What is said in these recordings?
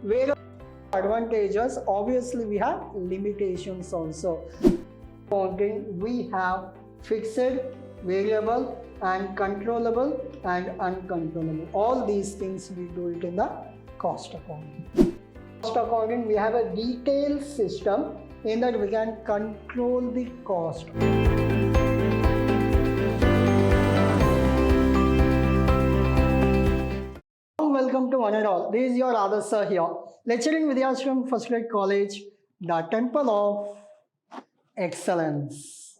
Where advantages, obviously we have limitations also. Accounting, we have fixed, variable and controllable and uncontrollable. All these things we do it in the cost accounting. Cost accounting, we have a detailed system in that we can control the cost. Welcome to one and all. This is your Adarsh sir here, lecturing Vidyashram First Grade College, the Temple of Excellence.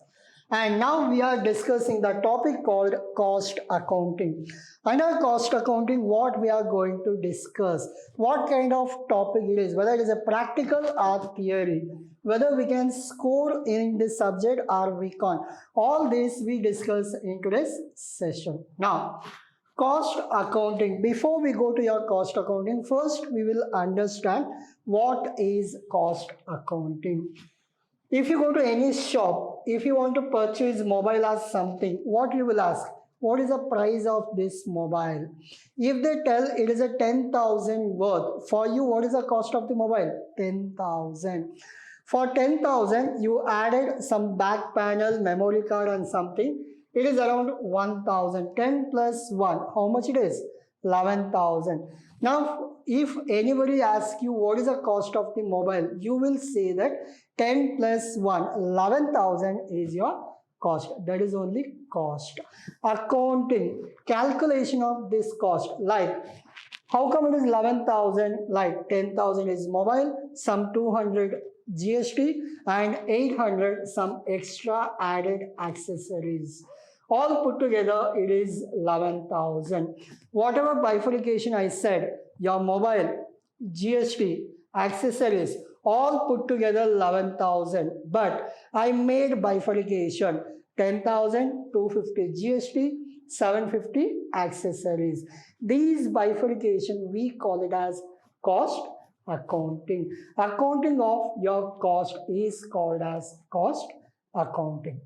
And now we are discussing the topic called cost accounting. Under cost accounting, what we are going to discuss, what kind of topic it is, whether it is a practical or theory, whether we can score in this subject or we can't. All this we discuss in today's session. Now, cost accounting. Before we go to your cost accounting, first we will understand what is cost accounting. If you go to any shop, if you want to purchase mobile or something, what you will ask? What is the price of this mobile? If they tell it is a 10,000 worth, for you what is the cost of the mobile? 10,000. For 10,000 you added some back panel, memory card and something. It is around 1,000. 10 plus 1, how much it is? 11,000. Now, if anybody asks you what is the cost of the mobile, you will say that 10 plus 1, 11,000 is your cost. That is only cost. Accounting, calculation of this cost. Like, how come it is 11,000? Like 10,000 is mobile, some 200 GST and 800 some extra added accessories. All put together, it is 11,000. Whatever bifurcation I said, your mobile, GST, accessories, all put together 11,000. But I made bifurcation, 10,000, 250 GST, 750 accessories. These bifurcation, we call it as cost accounting. Accounting of your cost is called as cost accounting.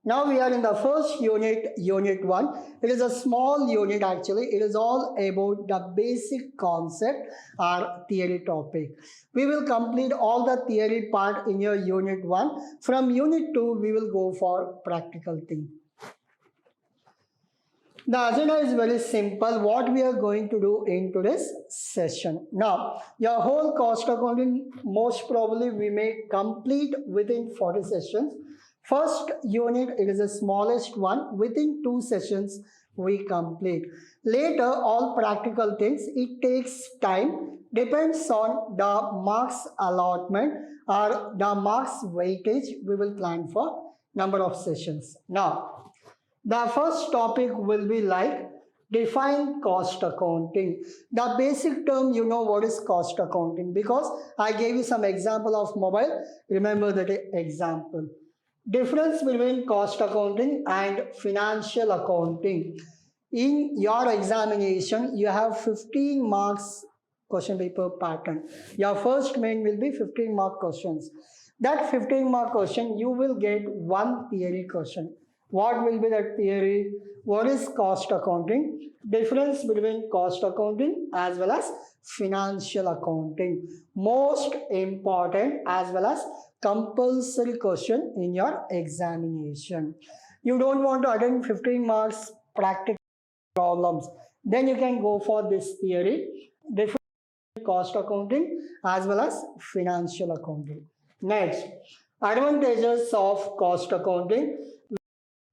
Now we are in the first unit, unit 1. It is a small unit actually. It is all about the basic concept or theory topic. We will complete all the theory part in your unit 1. From unit 2, we will go for practical thing. The agenda is very simple. What we are going to do in today's session. Now, your whole cost accounting, most probably we may complete within 40 sessions. First unit, it is the smallest one. Within 2 sessions, we complete. Later, all practical things, it takes time. Depends on the marks allotment or the marks weightage we will plan for number of sessions. Now, the first topic will be like define cost accounting. The basic term, you know what is cost accounting because I gave you some example of mobile. Remember that example. Difference between cost accounting and financial accounting. In your examination, you have 15 marks question paper pattern. Your first main will be 15 mark questions. That 15 mark question, you will get one theory question. What will be that theory? What is cost accounting? Difference between cost accounting as well as financial accounting. Most important as well as compulsory question in your examination. You don't want to attend 15 marks practical problems. Then you can go for this theory. Difference between cost accounting as well as financial accounting. Next, advantages of cost accounting.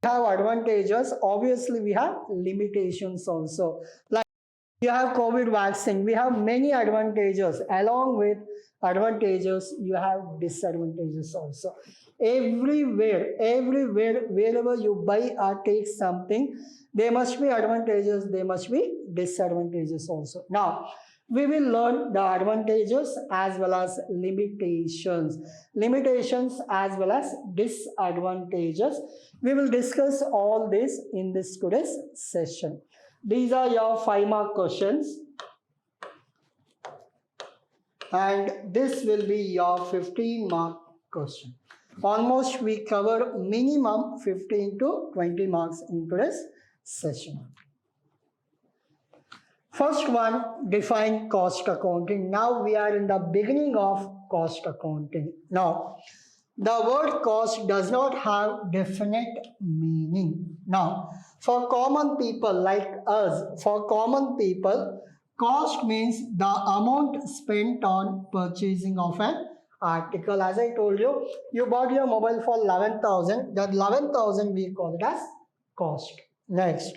Have advantages, obviously we have limitations also. Like you have COVID vaccine, we have many advantages. Along with advantages, you have disadvantages also. Everywhere, wherever you buy or take something, there must be advantages, there must be disadvantages also. Now, we will learn the advantages as well as limitations. Limitations as well as disadvantages. We will discuss all this in this today's session. These are your 5 mark questions. And this will be your 15 mark question. Almost we cover minimum 15 to 20 marks in today's session. First one, define cost accounting. Now we are in the beginning of cost accounting. Now, the word cost does not have definite meaning. Now, for common people like us, cost means the amount spent on purchasing of an article. As I told you, you bought your mobile for 11,000. That 11,000 we call it as cost. Next,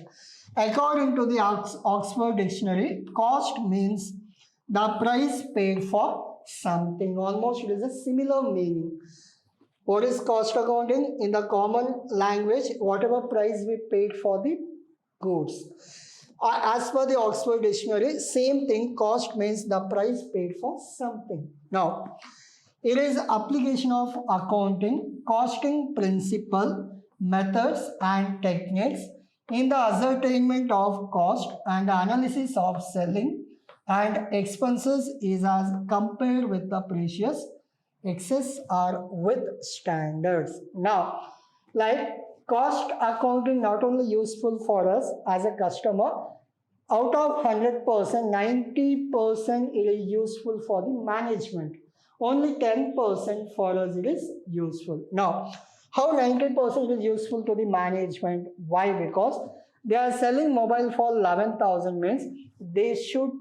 according to the Oxford Dictionary, cost means the price paid for something. Almost it is a similar meaning. What is cost accounting? In the common language, whatever price we paid for the goods. As per the Oxford Dictionary, same thing, cost means the price paid for something. Now, it is application of accounting, costing principle, methods and techniques in the ascertainment of cost and analysis of selling and expenses is as compared with the precious excess or with standards. Now, like cost accounting not only useful for us as a customer, out of 100%, 90% it is useful for the management. Only 10% for us it is useful. Now, how 90% is useful to the management? Why? Because they are selling mobile for 11,000 means they should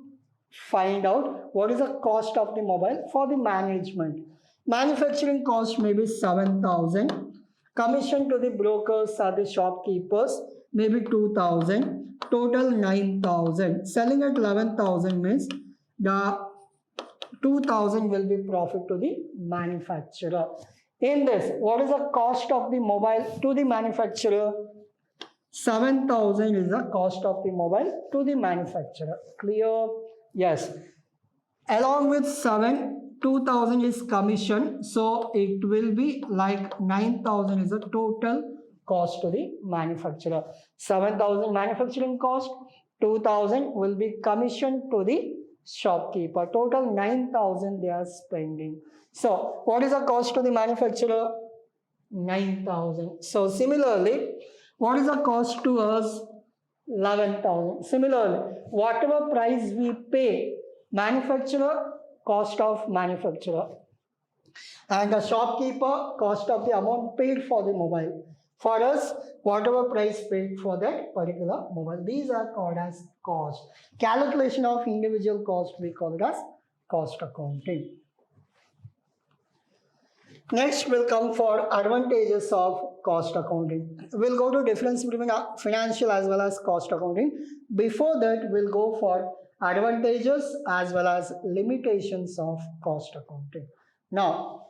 find out what is the cost of the mobile for the management. Manufacturing cost may be 7,000. Commission to the brokers or the shopkeepers may be 2,000. Total 9,000. Selling at 11,000 means the 2,000 will be profit to the manufacturer. In this, what is the cost of the mobile to the manufacturer? 7,000 is the cost of the mobile to the manufacturer. Clear? Yes. Along with 2,000 is commission, so it will be like 9,000 is the total cost to the manufacturer. 7,000 manufacturing cost, 2,000 will be commission to the shopkeeper. Total 9,000 they are spending. So what is the cost to the manufacturer? 9,000. So similarly, what is the cost to us? 11,000. Similarly, whatever price we pay, manufacturer, cost of manufacturer, and the shopkeeper, cost of the amount paid for the mobile. For us, whatever price paid for that particular mobile. These are called as cost. Calculation of individual cost, we call it as cost accounting. Next will come for advantages of cost accounting. We'll go to difference between financial as well as cost accounting. Before that, we'll go for advantages as well as limitations of cost accounting. Now,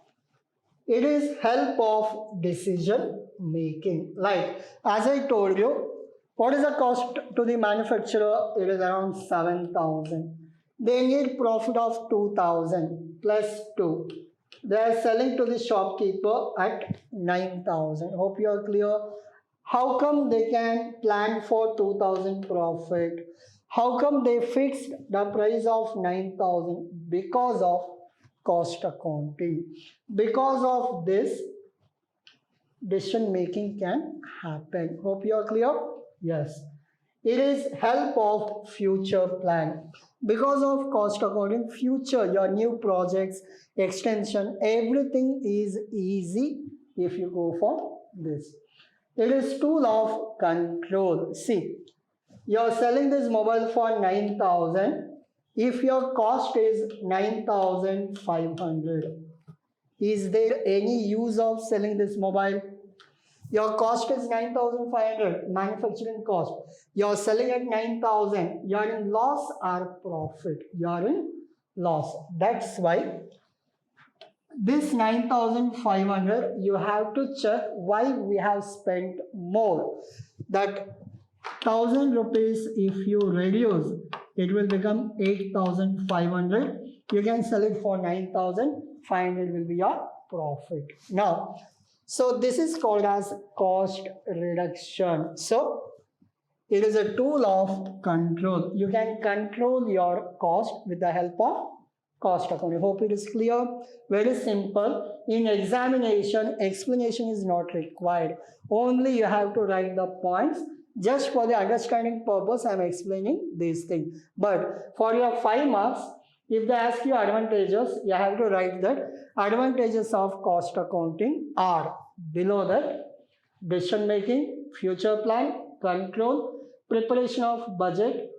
it is help of decision making. Like, as I told you, what is the cost to the manufacturer? It is around 7,000. They need profit of 2,000 plus 2. They are selling to the shopkeeper at 9,000. Hope you are clear. How come they can plan for 2,000 profit? How come they fixed the price of 9,000? Because of cost accounting. Because of this, decision making can happen. Hope you are clear. Yes. It is help of future plan. Because of cost accounting, future, your new projects, extension, everything is easy if you go for this. It is tool of control. See, you are selling this mobile for 9,000. If your cost is 9,500, is there any use of selling this mobile? Your cost is 9,500, manufacturing cost. You are selling at 9,000. You are in loss or profit? You are in loss. That's why this 9,500, you have to check why we have spent more. That 1,000 rupees, if you reduce, it will become 8,500. You can sell it for 9,500 will be your profit. Now, so this is called as cost reduction. So it is a tool of control. You can control your cost with the help of cost accounting. Hope it is clear. Very simple. In examination, explanation is not required. Only you have to write the points Just for the understanding purpose, I am explaining these things. But for your 5 marks, if they ask you advantages, you have to write that advantages of cost accounting are below that: decision making, future plan, control, preparation of budget.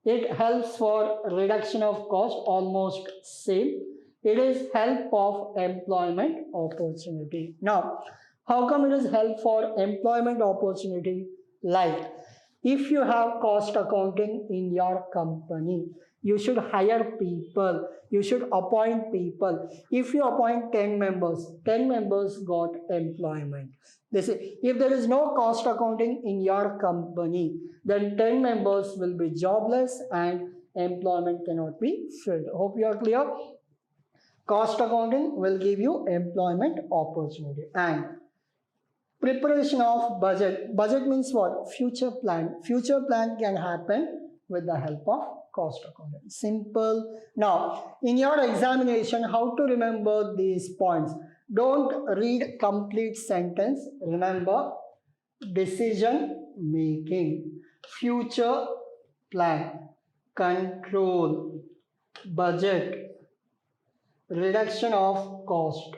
It helps for reduction of cost, almost same. It is help of employment opportunity. Now, how come it is help for employment opportunity? Like, if you have cost accounting in your company, you should hire people, you should appoint people. If you appoint 10 members, 10 members got employment. This is, if there is no cost accounting in your company, then 10 members will be jobless and employment cannot be filled. Hope you are clear. Cost accounting will give you employment opportunity. And preparation of budget. Budget means what? Future plan. Future plan can happen with the help of cost accounting. Simple. Now, in your examination, how to remember these points? Don't read complete sentence. Remember, decision making, future plan, control, budget, reduction of cost,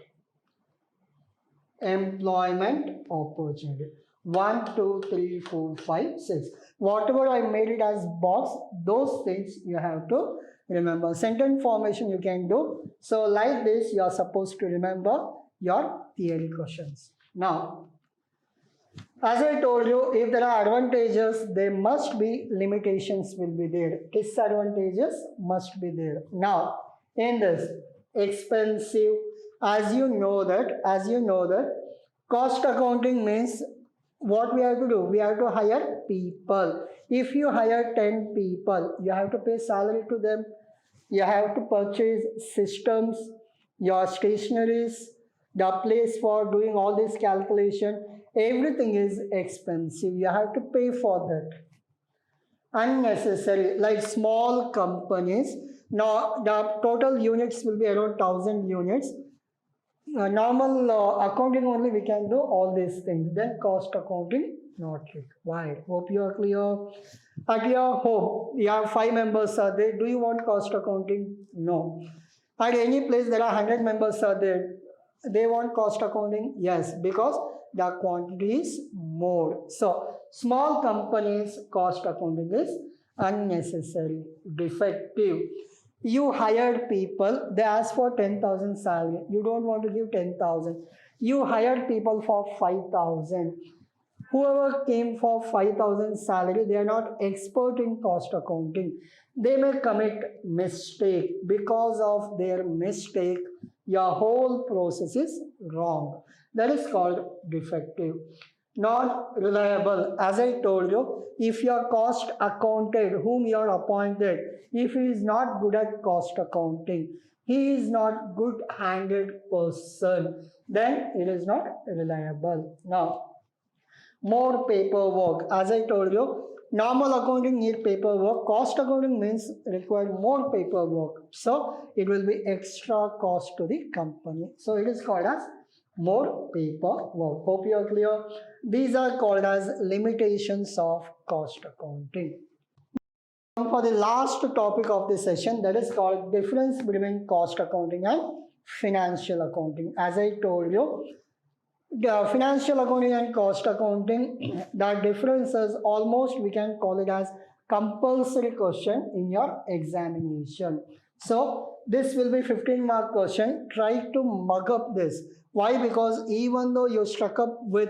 employment opportunity. 1, 2, 3, 4, 5, 6. Whatever I made it as box, those things you have to remember. Sentence formation you can do. So like this, you are supposed to remember your theory questions. Now, as I told you, if there are advantages, there must be limitations will be there. Disadvantages must be there. Now, in this expensive, as you know that cost accounting means what we have to do? We have to hire people. If you hire 10 people, you have to pay salary to them. You have to purchase systems, your stationaries, the place for doing all this calculation. Everything is expensive. You have to pay for that. Unnecessary, like small companies. Now, the total units will be around 1000 units. Normal accounting only we can do all these things. Then cost accounting not required. Hope you are clear. At your home, you have 5 members are there. Do you want cost accounting? No. At any place there are 100 members are there. They want cost accounting? Yes, because the quantity is more. So small companies cost accounting is unnecessary, defective. You hired people, they ask for 10,000 salary. You don't want to give 10,000. You hired people for 5,000. Whoever came for 5,000 salary, they are not expert in cost accounting. They may commit mistake. Because of their mistake, your whole process is wrong. That is called defective. Not reliable. As I told you, if your cost accountant whom you are appointed, if he is not good at cost accounting, he is not good handed person, then it is not reliable. Now, more paperwork. As I told you, normal accounting need paperwork. Cost accounting means require more paperwork. So it will be extra cost to the company. So it is called as more paperwork. Hope you are clear. These are called as limitations of cost accounting. For the last topic of this session, that is called difference between cost accounting and financial accounting. As I told you, the financial accounting and cost accounting, the differences almost we can call it as compulsory question in your examination. So this will be 15-mark question. Try to mug up this. Why? Because even though you struck up with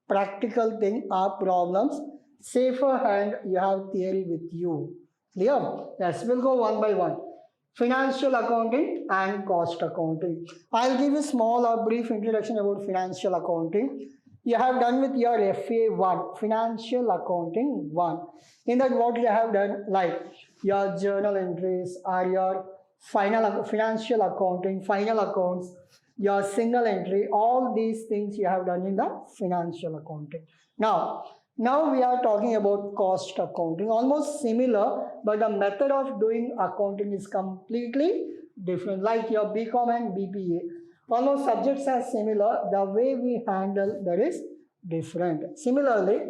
practical thing or problems, safer hand you have theory with you. Clear? Yes, we'll go one by one. Financial accounting and cost accounting. I'll give you small or brief introduction about financial accounting. You have done with your FA1, Financial Accounting 1. In that what you have done, like your journal entries or your financial accounting, final accounts, your single entry, all these things you have done in the financial accounting. Now we are talking about cost accounting, almost similar, but the method of doing accounting is completely different, like your BCom and BPA. Almost subjects are similar, the way we handle that is different. Similarly,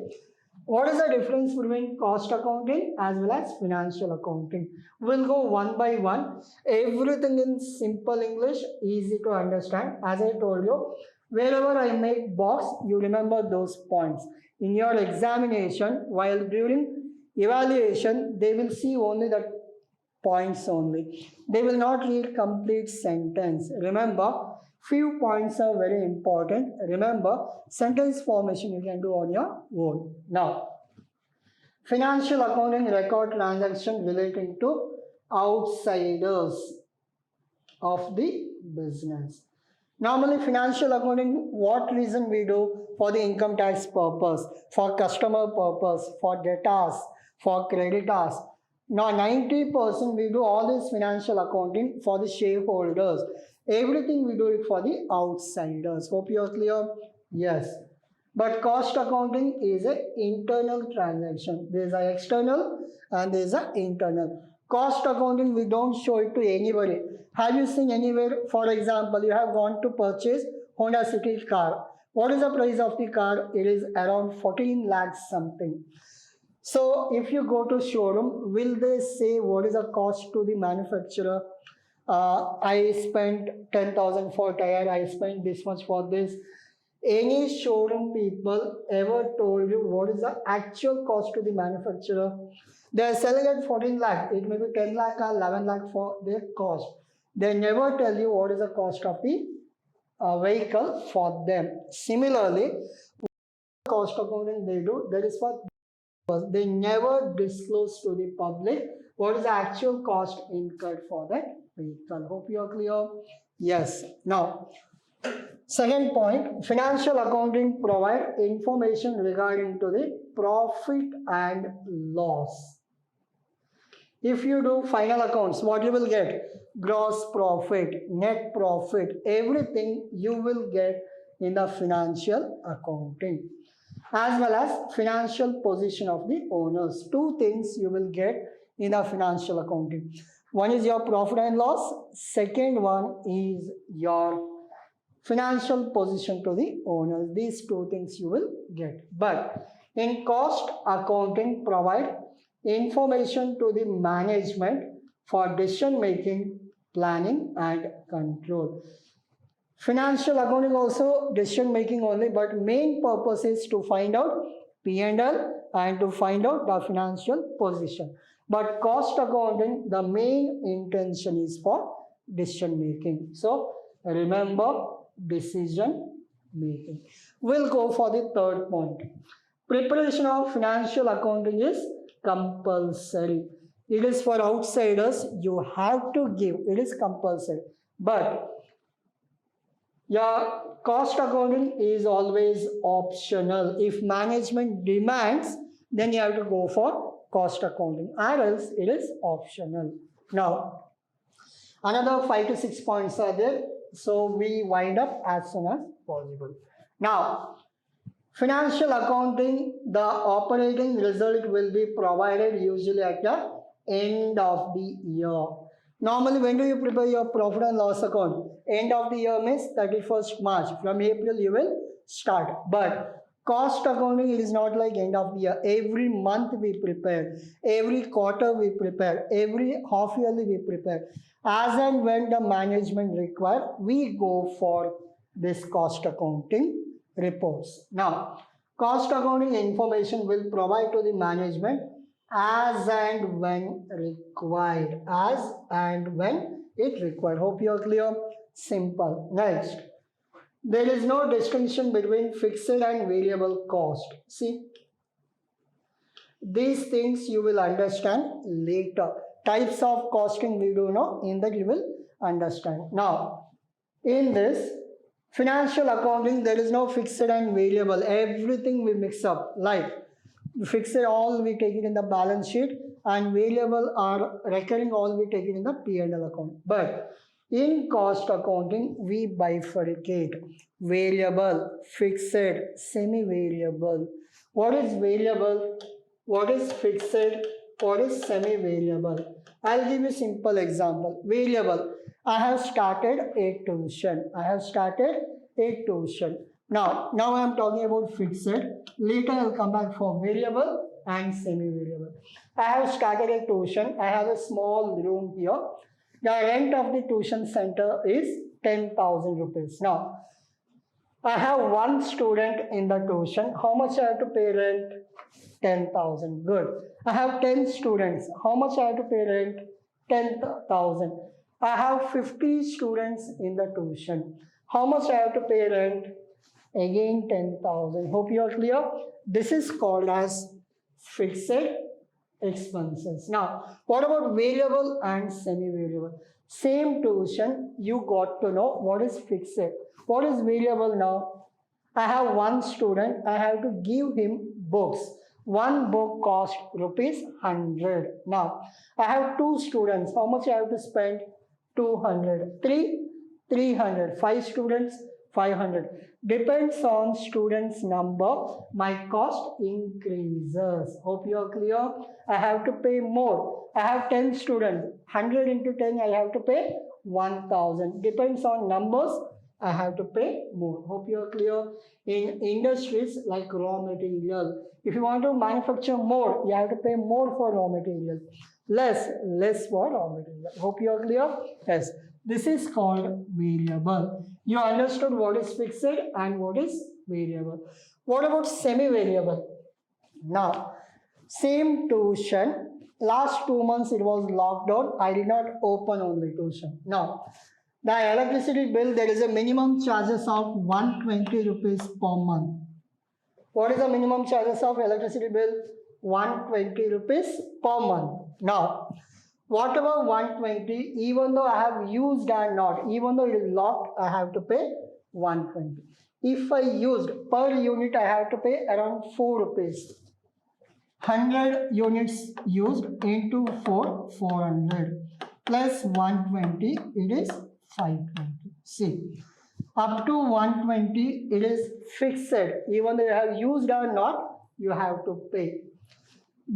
What is the difference between cost accounting as well as financial accounting? We'll go one by one. Everything in simple English, easy to understand. As I told you, wherever I make box, you remember those points. In your examination, while during evaluation, they will see only the points only. They will not read complete sentence. Remember, few points are very important. Remember, sentence formation you can do on your own. Now, financial accounting record transaction relating to outsiders of the business. Normally, financial accounting, what reason we do? For the income tax purpose, for customer purpose, for debtors, for creditors. Now, 90% we do all this financial accounting for the shareholders. Everything we do it for the outsiders. Hope you are clear? Yes. But cost accounting is an internal transaction. There is an external and there is an internal. Cost accounting, we don't show it to anybody. Have you seen anywhere, for example, you have gone to purchase Honda City car. What is the price of the car? It is around 14 lakhs something. So if you go to showroom, will they say what is the cost to the manufacturer? I spent 10,000 for tire, I spent this much for this. Any showroom people ever told you what is the actual cost to the manufacturer? They are selling at 14 lakh, it may be 10 lakh or 11 lakh for their cost. They never tell you what is the cost of the vehicle for them. Similarly, cost accounting they do, that is what they never disclose to the public what is the actual cost incurred for that vehicle. Hope you are clear. Yes. Now, second point, financial accounting provide information regarding to the profit and loss. If you do final accounts, what you will get? Gross profit, net profit, everything you will get in the financial accounting, as well as financial position of the owners. Two things you will get in the financial accounting. One is your profit and loss. Second one is your financial position to the owners. These two things you will get. But in cost accounting provide information to the management for decision making, planning and control. Financial accounting also decision making only, but main purpose is to find out P&L and to find out the financial position. But cost accounting, the main intention is for decision making. So remember, decision making. We'll go for the third point. Preparation of financial accounting is compulsory. It is for outsiders. You have to give. It is compulsory. But your cost accounting is always optional. If management demands, then you have to go for cost accounting, or else it is optional. Now, another 5 to 6 points are there. So we wind up as soon as possible. Now, financial accounting, the operating result will be provided usually at the end of the year. Normally, when do you prepare your profit and loss account? End of the year means 31st March. From April, you will start. But cost accounting, it is not like end of the year. Every month we prepare. Every quarter we prepare. Every half yearly we prepare. As and when the management require, we go for this cost accounting reports. Now, cost accounting information will provide to the management as and when required. As and when it required. Hope you are clear. Simple. Next, there is no distinction between fixed and variable cost. See, these things you will understand later. Types of costing we do know, in that you will understand. Now, in this financial accounting, there is no fixed and variable. Everything we mix up. Like fixed all we take it in the balance sheet, and variable or recurring all we take it in the P&L account. But in cost accounting, we bifurcate variable, fixed, semi-variable. What is variable? What is fixed? What is semi-variable? I'll give you a simple example. Variable. I have started a tuition. Now I am talking about fixed. Later I'll come back for variable and semi-variable. I have started a tuition. I have a small room here. The rent of the tuition center is 10,000 rupees. Now, I have one student in the tuition. How much I have to pay rent? 10,000. Good. I have 10 students. How much I have to pay rent? 10,000. I have 50 students in the tuition. How much I have to pay rent? Again 10,000. Hope you are clear. This is called as fixed expenses. Now, what about variable and semi-variable? Same tuition, you got to know what is fixed. What is variable now? I have one student, I have to give him books. One book cost rupees 100. Now, I have two students. How much I have to spend? 200. 300. 5 students, 500. Depends on students number, my cost increases. Hope you are clear. I have to pay more. I have 10 students. 100 into 10, I have to pay 1000. Depends on numbers, I have to pay more. Hope you are clear. In industries like raw material, if you want to manufacture more, you have to pay more for raw material. Less for raw material. Hope you are clear. Yes. This is called variable. You understood what is fixed and what is variable. What about semi-variable? Now, same tuition. Last 2 months it was locked down. I did not open only tuition. Now, the electricity bill, there is a minimum charges of 120 rupees per month. What is the minimum charges of electricity bill? 120 rupees per month. Now, whatever 120, even though I have used and not, even though it is locked, I have to pay 120. If I used per unit, I have to pay around 4 rupees. 100 units used into 4, 400 plus 120, it is 520. See, up to 120, it is fixed. Even though you have used or not, you have to pay.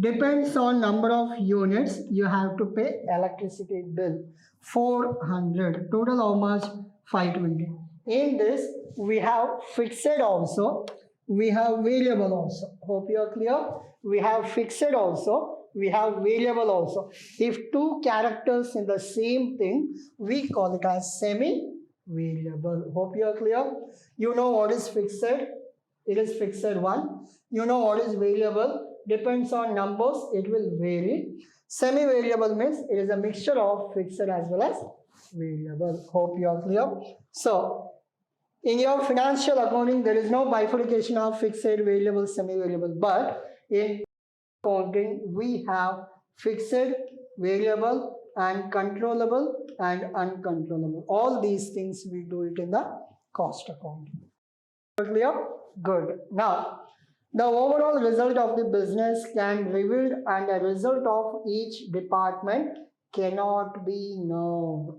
Depends on number of units, you have to pay electricity bill. 400. Total how much? 520. In this, we have fixed also. We have variable also. Hope you are clear. We have fixed also. We have variable also. If two characters in the same thing, we call it as semi-variable. Hope you are clear. You know what is fixed. It is fixed one. You know what is variable. Depends on numbers, it will vary. Semi-variable means it is a mixture of fixed as well as variable. Hope you are clear. So, in your financial accounting, there is no bifurcation of fixed, variable, semi-variable. But in accounting, we have fixed, variable, and controllable and uncontrollable. All these things we do it in the cost accounting. Clear? Good. Now, the overall result of the business can be revealed and the result of each department cannot be known.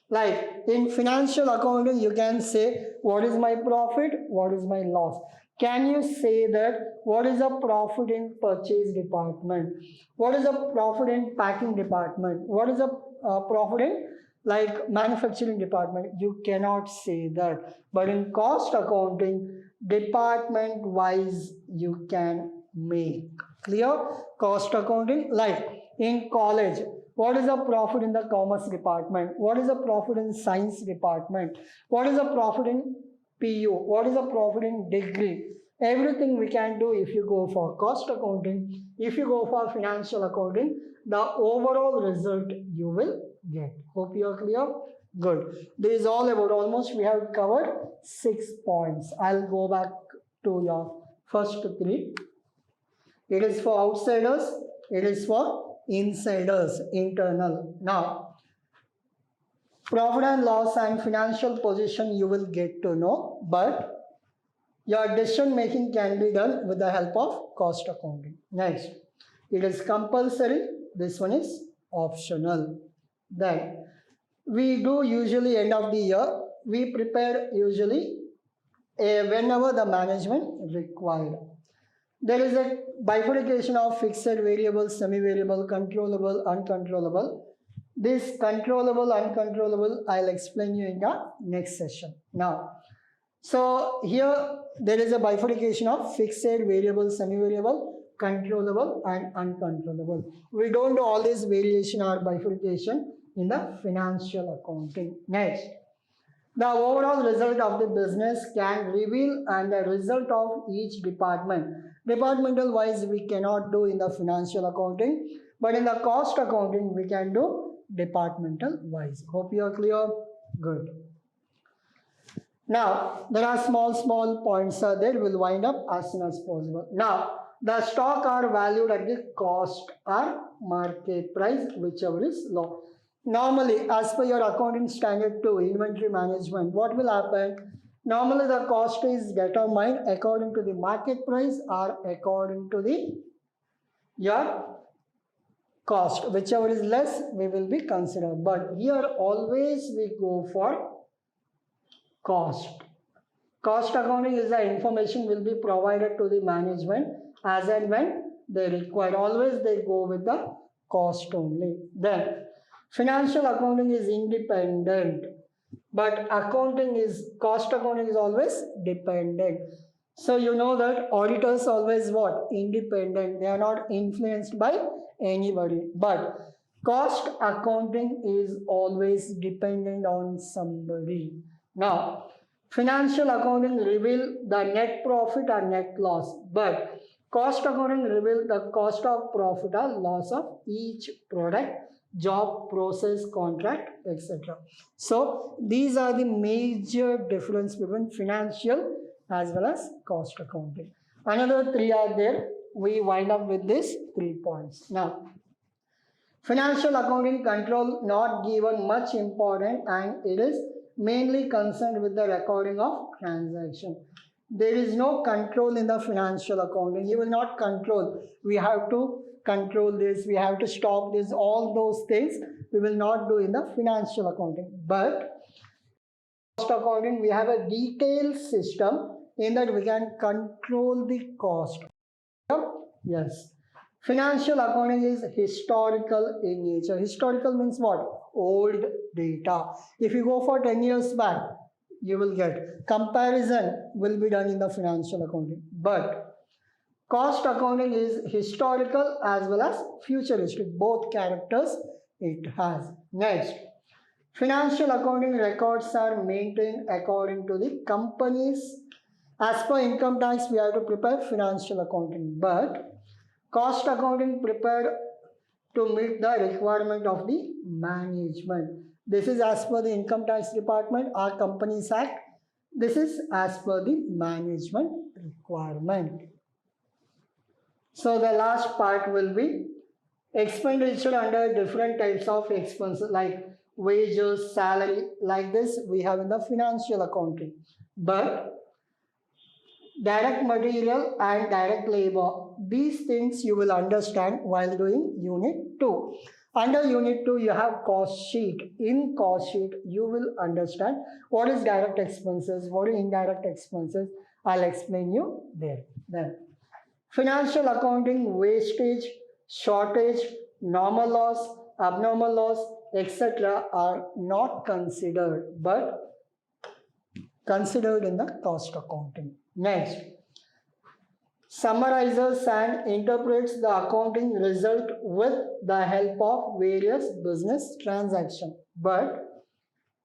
Like in financial accounting, you can say what is my profit, what is my loss. Can you say that what is the profit in purchase department? What is the profit in packing department? What is the profit in like manufacturing department? You cannot say that. But in cost accounting, department wise you can make. Clear? Cost accounting, like in college, what is the profit in the commerce department? What is the profit in science department? What is the profit in PU? What is the profit in degree? Everything we can do if you go for cost accounting. If you go for financial accounting, the overall result you will get. Hope you are clear. Good. This is all about, almost we have covered 6 points. I'll go back to your first 3. It is for outsiders. It is for insiders, internal. Now, profit and loss and financial position you will get to know, but your decision making can be done with the help of cost accounting. Next, it is compulsory. This one is optional. Then, we do usually end of the year, we prepare usually whenever the management required. There is a bifurcation of fixed, variable, semi-variable, controllable, uncontrollable. This controllable, uncontrollable, I'll explain you in the next session. Now, So here there is a bifurcation of fixed, variable, semi-variable, controllable and uncontrollable. We don't do all this variation or bifurcation in the financial accounting. Next, the overall result of the business can reveal and the result of each department. Departmental wise we cannot do in the financial accounting, but in the cost accounting we can do departmental wise. Hope you are clear. Good. Now, there are small points there will wind up as soon as possible. Now, the stock are valued at the cost or market price, whichever is low. Normally, as per your accounting standard 2, inventory management, what will happen? Normally, the cost is determined according to the market price or according to the your cost. Whichever is less, we will be considered. But here, always we go for cost. Cost accounting is the information will be provided to the management as and when they require. Always they go with the cost only. Then financial accounting is independent, but cost accounting is always dependent. So you know that auditors always what? Independent. They are not influenced by anybody. But cost accounting is always dependent on somebody. Now, financial accounting reveal the net profit or net loss, but cost accounting reveal the cost of profit or loss of each product, job, process, contract, etc. So, these are the major difference between financial as well as cost accounting. Another 3 are there. We wind up with these 3 points. Now, financial accounting control not given much importance and it is mainly concerned with the recording of transaction. There is no control in the financial accounting. You will not control. We have to control this. We have to stop this. All those things we will not do in the financial accounting. But cost accounting, we have a detailed system in that we can control the cost. Yes. Financial accounting is historical in nature. Historical means what? Old data. If you go for 10 years back, you will get comparison will be done in the financial accounting. But cost accounting is historical as well as futuristic. Both characters it has. Next, financial accounting records are maintained according to the company's. As per income tax, we have to prepare financial accounting. But cost accounting prepared to meet the requirement of the management. This is as per the income tax department or Companies Act. This is as per the management requirement. So the last part will be expenditure under different types of expenses like wages, salary, like this we have in the financial accounting. But direct material and direct labor, these things you will understand while doing unit 2. Under unit 2 you have cost sheet. In cost sheet you will understand what is direct expenses, what is indirect expenses. I'll explain you there. Then financial accounting, wastage, shortage, normal loss, abnormal loss, etc. are not considered but considered in the cost accounting. Next, summarizes and interprets the accounting result with the help of various business transactions, but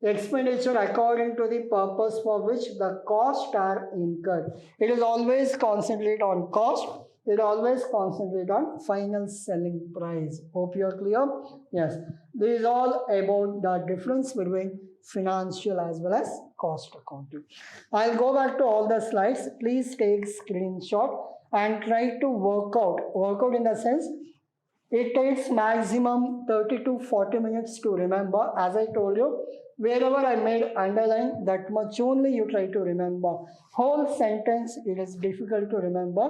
expenditure according to the purpose for which the costs are incurred. It is always concentrate on cost. It always concentrate on final selling price. Hope you are clear. Yes, this is all about the difference between financial as well as cost accounting. I'll go back to all the slides. Please take screenshot and try to work out in the sense it takes maximum 30 to 40 minutes to remember. As I told you, wherever I made underline, that much only you try to remember. Whole sentence, it is difficult to remember.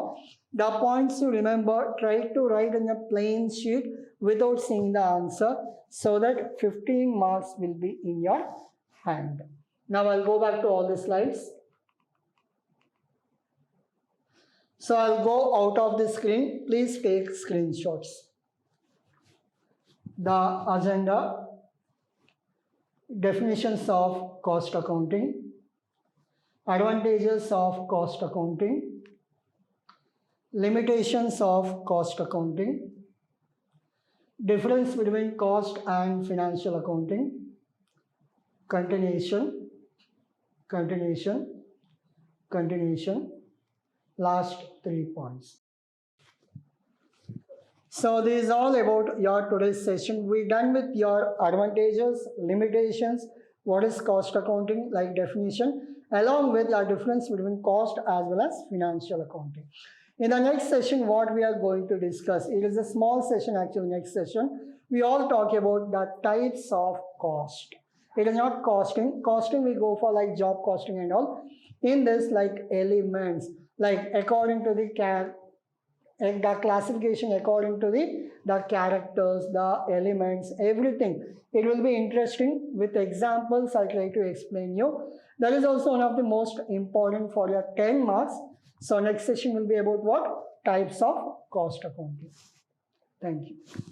The points you remember, try to write in a plain sheet without seeing the answer so that 15 marks will be in your hand. Now I'll go back to all the slides. So I'll go out of the screen. Please take screenshots. The agenda, definitions of cost accounting, advantages of cost accounting, limitations of cost accounting, difference between cost and financial accounting, continuation, last 3 points. So this is all about your today's session. We're done with your advantages, limitations, what is cost accounting, like definition, along with your difference between cost as well as financial accounting. In the next session, what we are going to discuss, it is a small session actually, next session, we all talk about the types of cost. It is not costing. Costing we go for like job costing and all. In this, like elements, like according to the classification, according to the characters, the elements, everything. It will be interesting. With examples, I'll try to explain you. That is also one of the most important for your 10 marks. So next session will be about what? Types of cost accounting. Thank you.